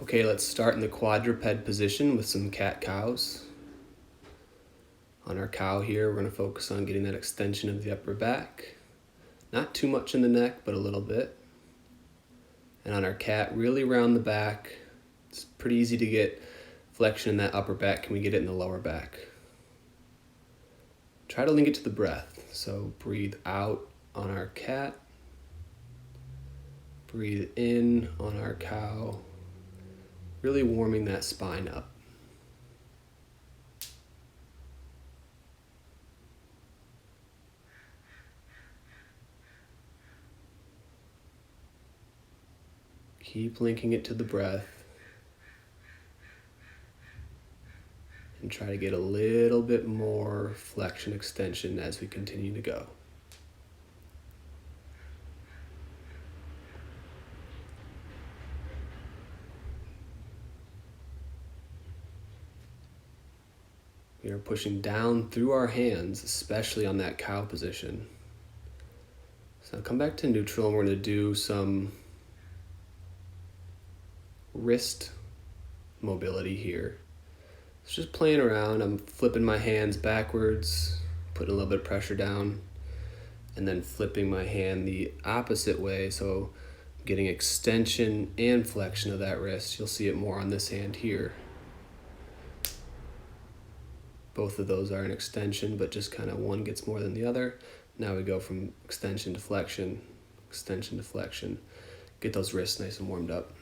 Okay, let's start in the quadruped position with some cat-cows. On our cow here, we're going to focus on getting that extension of the upper back. Not too much in the neck, but a little bit. And on our cat, really round the back. It's pretty easy to get flexion in that upper back. Can we get it in the lower back? Try to link it to the breath. So breathe out on our cat. Breathe in on our cow. Really warming that spine up. Keep linking it to the breath. And try to get a little bit more flexion extension as we continue to go. We are pushing down through our hands, especially on that cow position. So come back to neutral and we're going to do some wrist mobility here. It's just playing around. I'm flipping my hands backwards, putting a little bit of pressure down, and then flipping my hand the opposite way. So I'm getting extension and flexion of that wrist. You'll see it more on this hand here. Both of those are an extension, but just kind of one gets more than the other. Now we go from extension to flexion, extension to flexion. Get those wrists nice and warmed up.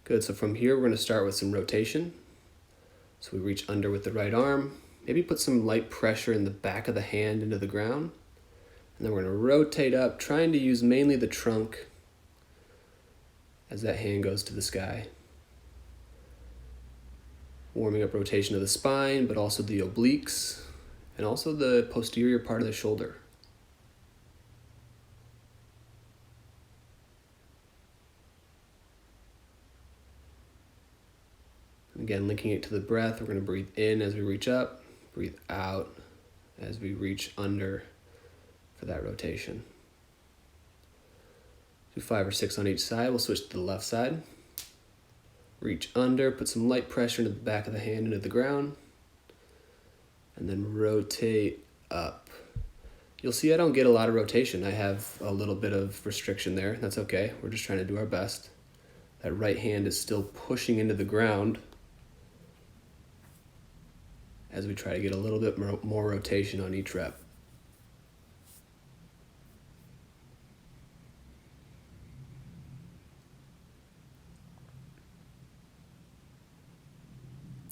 Good, so from here we're going to start with some rotation. So we reach under with the right arm, maybe put some light pressure in the back of the hand into the ground. And then we're going to rotate up, trying to use mainly the trunk as that hand goes to the sky. Warming up rotation of the spine, but also the obliques, and also the posterior part of the shoulder. Again, linking it to the breath, we're going to breathe in as we reach up, breathe out as we reach under for that rotation. Do 5 or 6 on each side. We'll switch to the left side. Reach under, put some light pressure into the back of the hand into the ground, and then rotate up. You'll see I don't get a lot of rotation. I have a little bit of restriction there. That's okay. We're just trying to do our best. That right hand is still pushing into the ground as we try to get a little bit more rotation on each rep.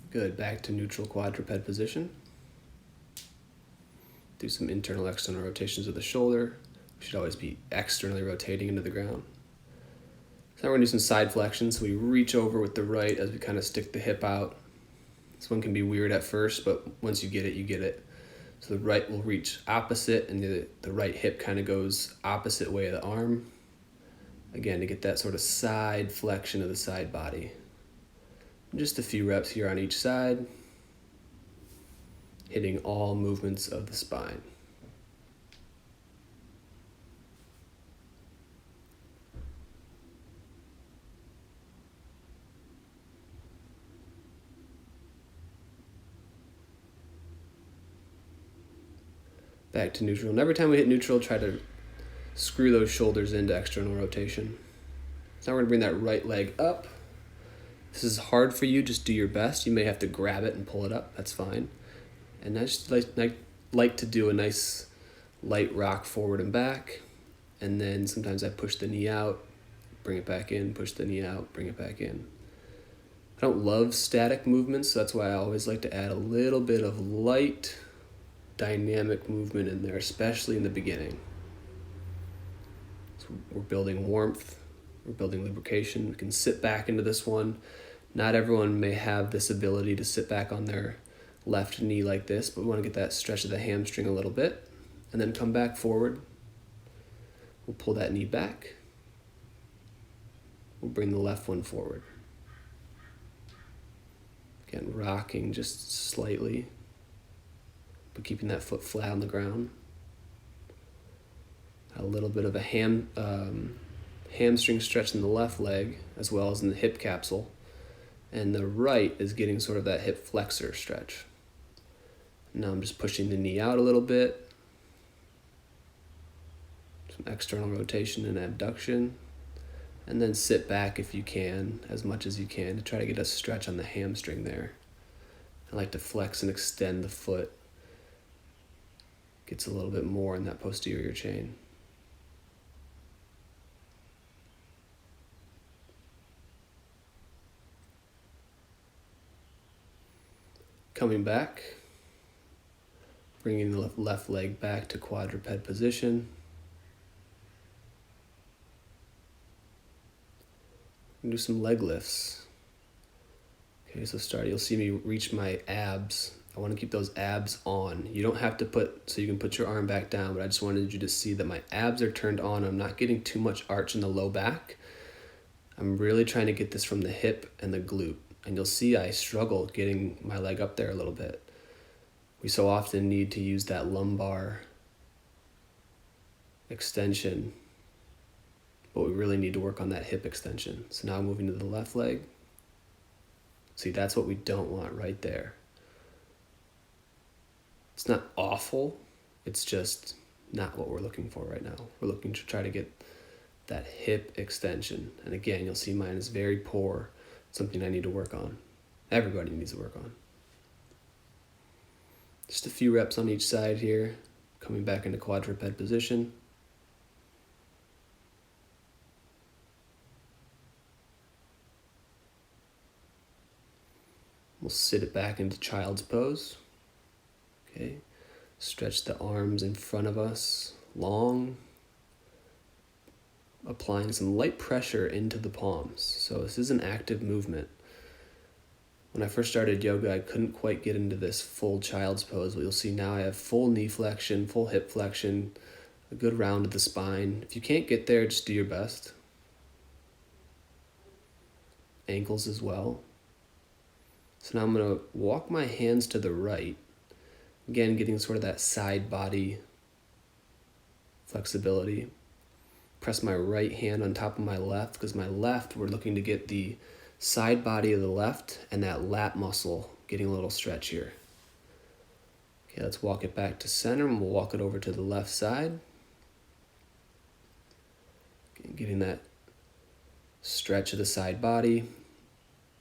Good, back to neutral quadruped position. Do some internal, external rotations of the shoulder. We should always be externally rotating into the ground. So now we're gonna do some side flexions. So we reach over with the right as we kind of stick the hip out. This one can be weird at first, but once you get it, you get it. So the right will reach opposite and the right hip kind of goes opposite way of the arm. Again, to get that sort of side flexion of the side body. Just a few reps here on each side, hitting all movements of the spine. Back to neutral. And every time we hit neutral, try to screw those shoulders into external rotation. So now we're gonna bring that right leg up. This is hard for you, just do your best. You may have to grab it and pull it up, that's fine. And I just like to do a nice light rock forward and back. And then sometimes I push the knee out, bring it back in, push the knee out, bring it back in. I don't love static movements, so that's why I always like to add a little bit of light, dynamic movement in there, especially in the beginning. So we're building warmth, we're building lubrication. We can sit back into this one. Not everyone may have this ability to sit back on their left knee like this, but we want to get that stretch of the hamstring a little bit, and then come back forward. We'll pull that knee back. We'll bring the left one forward. Again, rocking just slightly, but keeping that foot flat on the ground. A little bit of a hamstring stretch in the left leg as well as in the hip capsule. And the right is getting sort of that hip flexor stretch. Now I'm just pushing the knee out a little bit. Some external rotation and abduction. And then sit back if you can, as much as you can, to try to get a stretch on the hamstring there. I like to flex and extend the foot. Gets a little bit more in that posterior chain. Coming back, bringing the left leg back to quadruped position. Do some leg lifts. Okay, so you'll see me reach my abs. I want to keep those abs on. You don't have to so you can put your arm back down, but I just wanted you to see that my abs are turned on. I'm not getting too much arch in the low back. I'm really trying to get this from the hip and the glute. And you'll see I struggle getting my leg up there a little bit. We so often need to use that lumbar extension, but we really need to work on that hip extension. So now moving to the left leg. See, that's what we don't want right there. It's not awful, it's just not what we're looking for right now. We're looking to try to get that hip extension. And again, you'll see mine is very poor, something I need to work on. Everybody needs to work on. Just a few reps on each side here, coming back into quadruped position. We'll sit it back into child's pose. Okay, stretch the arms in front of us, long, applying some light pressure into the palms. So this is an active movement. When I first started yoga, I couldn't quite get into this full child's pose, but you'll see now I have full knee flexion, full hip flexion, a good round of the spine. If you can't get there, just do your best. Ankles as well. So now I'm going to walk my hands to the right. Again, getting sort of that side body flexibility. Press my right hand on top of my left, because my left, we're looking to get the side body of the left and that lat muscle getting a little stretch here. Okay, let's walk it back to center and we'll walk it over to the left side. Okay, getting that stretch of the side body.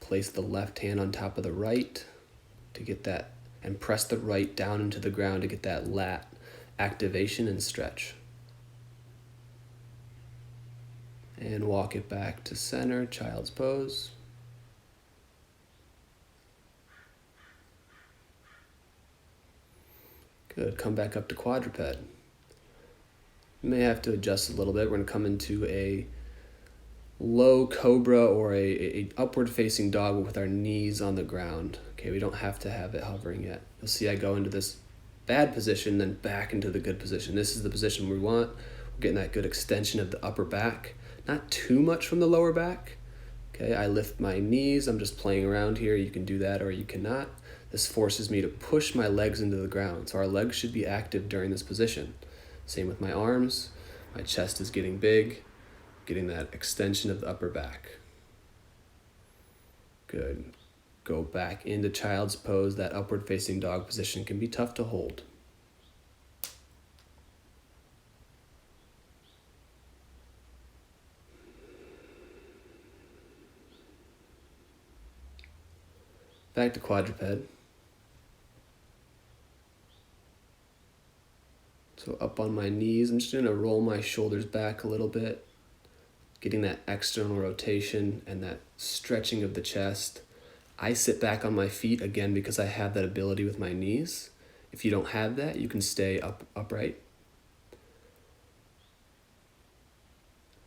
Place the left hand on top of the right to get that, and press the right down into the ground to get that lat activation and stretch. And walk it back to center, child's pose. Good, come back up to quadruped. You may have to adjust a little bit. We're going to come into a low cobra or a upward facing dog with our knees on the ground. Okay, we don't have to have it hovering yet. You'll see I go into this bad position, then back into the good position. This is the position we want. We're getting that good extension of the upper back. Not too much from the lower back. Okay, I lift my knees. I'm just playing around here. You can do that or you cannot. This forces me to push my legs into the ground. So our legs should be active during this position. Same with my arms. My chest is getting big. Getting that extension of the upper back. Good. Go back into child's pose. That upward facing dog position can be tough to hold. Back to quadruped. So up on my knees, I'm just going to roll my shoulders back a little bit. Getting that external rotation and that stretching of the chest. I sit back on my feet again because I have that ability with my knees. If you don't have that, you can stay upright.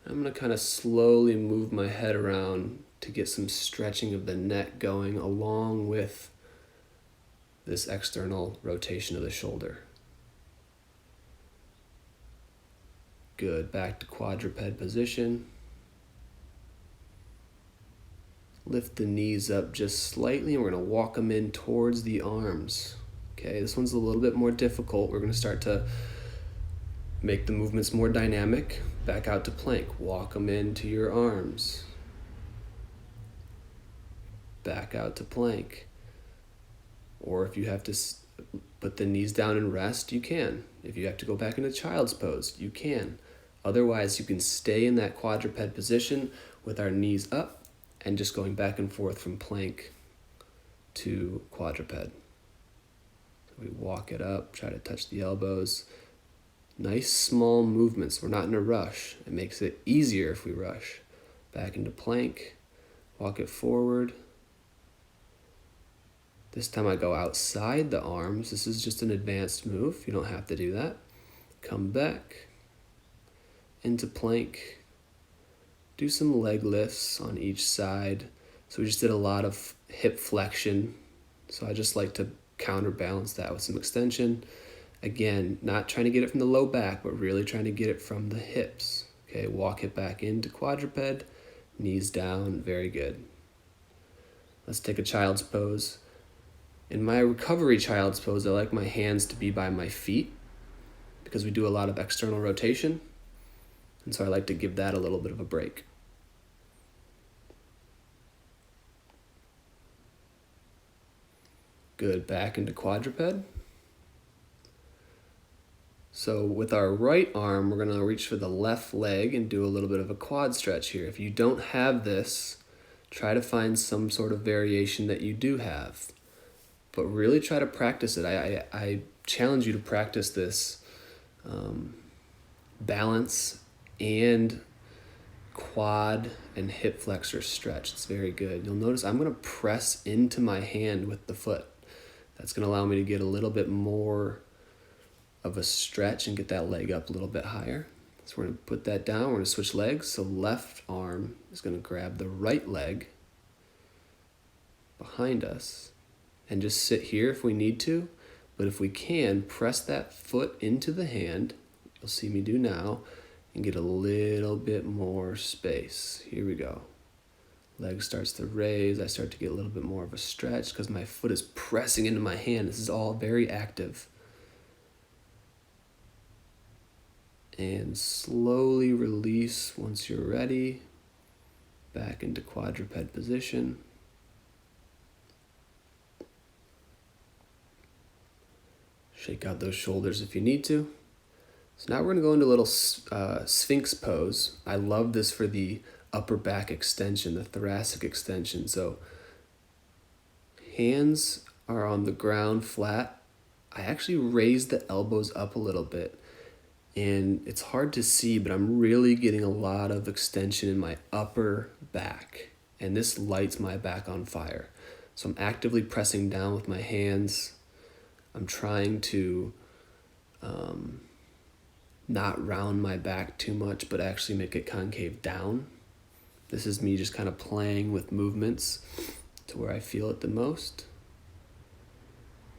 I'm going to kind of slowly move my head around to get some stretching of the neck going along with this external rotation of the shoulder. Good, back to quadruped position. Lift the knees up just slightly, and we're going to walk them in towards the arms. Okay, this one's a little bit more difficult. We're going to start to Make the movements more dynamic. Back out to plank. Walk them into your arms. Back out to plank. Or if you have to put the knees down and rest, you can. If you have to go back into child's pose, you can. Otherwise, you can stay in that quadruped position with our knees up and just going back and forth from plank to quadruped. We walk it up, try to touch the elbows. Nice small movements. We're not in a rush. It makes it easier if we rush. Back into plank, walk it forward. This time I go outside the arms. This is just an advanced move. You don't have to do that. Come back into plank. Do some leg lifts on each side. So we just did a lot of hip flexion. So I just like to counterbalance that with some extension. Again, not trying to get it from the low back, but really trying to get it from the hips. Okay, walk it back into quadruped, knees down, very good. Let's take a child's pose. In my recovery child's pose, I like my hands to be by my feet because we do a lot of external rotation. And so I like to give that a little bit of a break. Good, back into quadruped. So with our right arm, we're gonna reach for the left leg and do a little bit of a quad stretch here. If you don't have this, try to find some sort of variation that you do have. But really try to practice it. I challenge you to practice this balance and quad and hip flexor stretch. It's very good. You'll notice I'm going to press into my hand with the foot. That's going to allow me to get a little bit more of a stretch and get that leg up a little bit higher. So we're going to put that down. We're going to switch legs. So left arm is going to grab the right leg behind us and just sit here if we need to. But if we can, press that foot into the hand. You'll see me do now. And get a little bit more space. Here we go. Leg starts to raise. I start to get a little bit more of a stretch because my foot is pressing into my hand. This is all very active. And slowly release once you're ready. Back into quadruped position. Shake out those shoulders if you need to. So now we're going to go into a little Sphinx pose. I love this for the upper back extension, the thoracic extension. So hands are on the ground flat. I actually raise the elbows up a little bit. And it's hard to see, but I'm really getting a lot of extension in my upper back. And this lights my back on fire. So I'm actively pressing down with my hands. I'm trying to not round my back too much, but actually make it concave down. This is me just kind of playing with movements to where I feel it the most.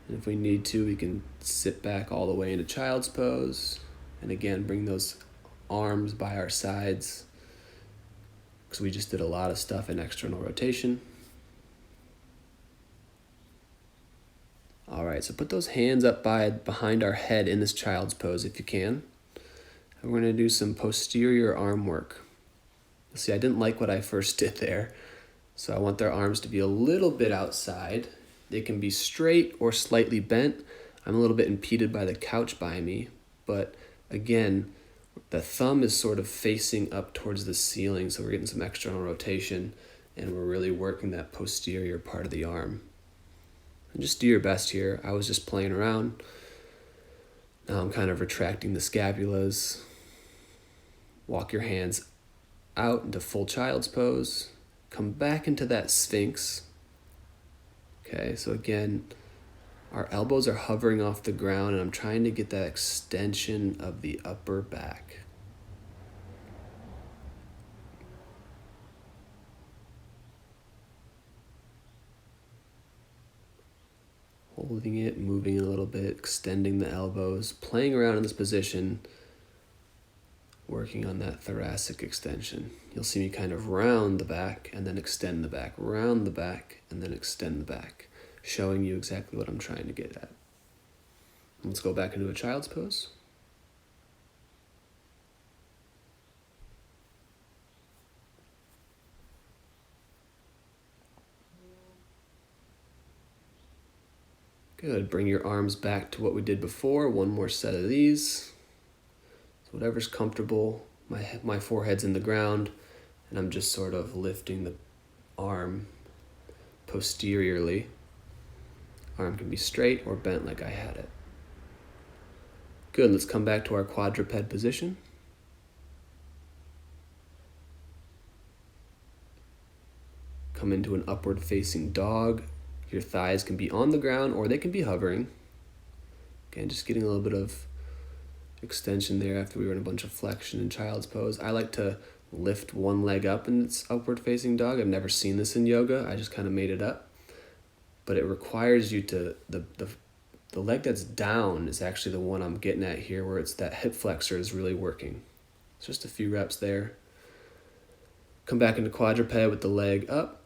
And if we need to, we can sit back all the way into child's pose. And again, bring those arms by our sides because we just did a lot of stuff in external rotation. All right, so put those hands up behind our head in this child's pose if you can. And we're going to do some posterior arm work. See, I didn't like what I first did there, so I want their arms to be a little bit outside. They can be straight or slightly bent. I'm a little bit impeded by the couch by me, but again, the thumb is sort of facing up towards the ceiling, so we're getting some external rotation, and we're really working that posterior part of the arm. And just do your best here. I was just playing around. Now I'm kind of retracting the scapulas. Walk your hands out into full child's pose. Come back into that Sphinx. Okay, so again, our elbows are hovering off the ground and I'm trying to get that extension of the upper back. Holding it, moving a little bit, extending the elbows, playing around in this position, working on that thoracic extension. You'll see me kind of round the back and then extend the back, round the back and then extend the back, showing you exactly what I'm trying to get at. Let's go back into a child's pose. Good. Bring your arms back to what we did before. One more set of these. So whatever's comfortable. My forehead's in the ground, and I'm just sort of lifting the arm posteriorly. Arm can be straight or bent like I had it. Good. Let's come back to our quadruped position. Come into an upward facing dog. Your thighs can be on the ground or they can be hovering. Again, just getting a little bit of extension there after we were in a bunch of flexion in child's pose. I like to lift one leg up in its upward facing dog. I've never seen this in yoga. I just kind of made it up. But it requires you to, the leg that's down is actually the one I'm getting at here, where it's that hip flexor is really working. It's just a few reps there. Come back into quadruped with the leg up.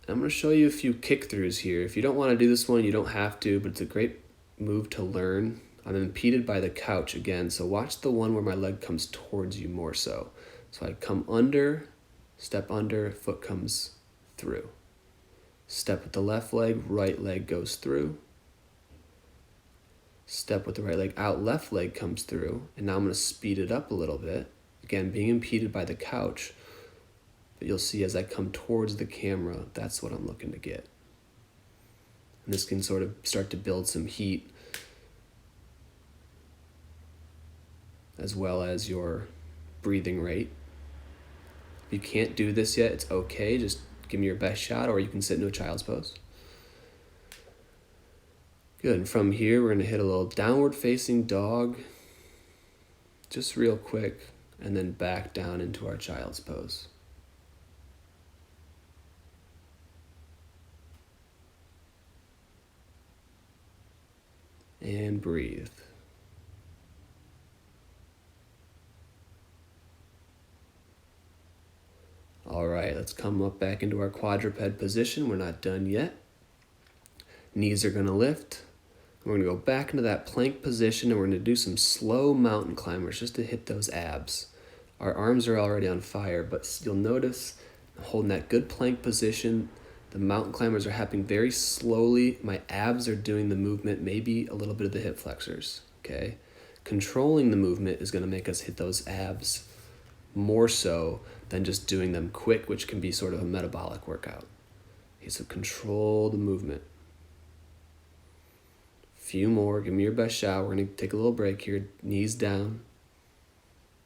I'm going to show you a few kick throughs here. If you don't want to do this one, you don't have to, but it's a great move to learn. I'm impeded by the couch again, so watch the one where my leg comes towards you more so. So I come under, step under, foot comes through. Step with the left leg, right leg goes through. Step with the right leg out, left leg comes through. And now I'm going to speed it up a little bit. Again, being impeded by the couch. But you'll see as I come towards the camera, that's what I'm looking to get. And this can sort of start to build some heat, as well as your breathing rate. If you can't do this yet, it's okay. Just give me your best shot, or you can sit into a child's pose. Good. And from here, we're going to hit a little downward facing dog, just real quick, and then back down into our child's pose. And breathe. All right, let's come up back into our quadruped position. We're not done yet. Knees are going to lift. We're going to go back into that plank position, and we're going to do some slow mountain climbers just to hit those abs. Our arms are already on fire, but you'll notice holding that good plank position, the mountain climbers are happening very slowly. My abs are doing the movement, maybe a little bit of the hip flexors, okay? Controlling the movement is going to make us hit those abs more so than just doing them quick, which can be sort of a metabolic workout. Okay, so control the movement. Few more, give me your best shot. We're going to take a little break here, knees down.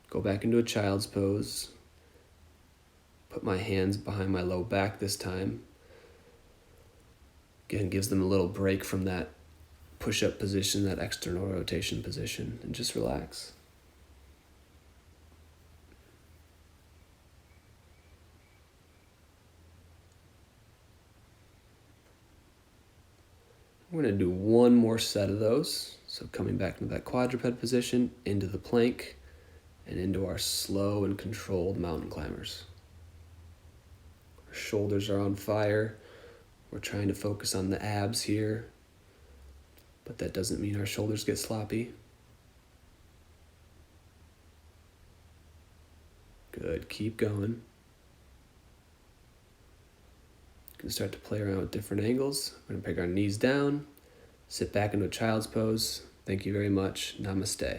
Go back into a child's pose. Put my hands behind my low back this time. Again, gives them a little break from that push-up position, that external rotation position, and just relax. We're going to do one more set of those. So coming back into that quadruped position, into the plank, and into our slow and controlled mountain climbers. Our shoulders are on fire. We're trying to focus on the abs here, but that doesn't mean our shoulders get sloppy. Good, keep going. You can start to play around with different angles. We're going to pick our knees down, sit back into a child's pose. Thank you very much. Namaste.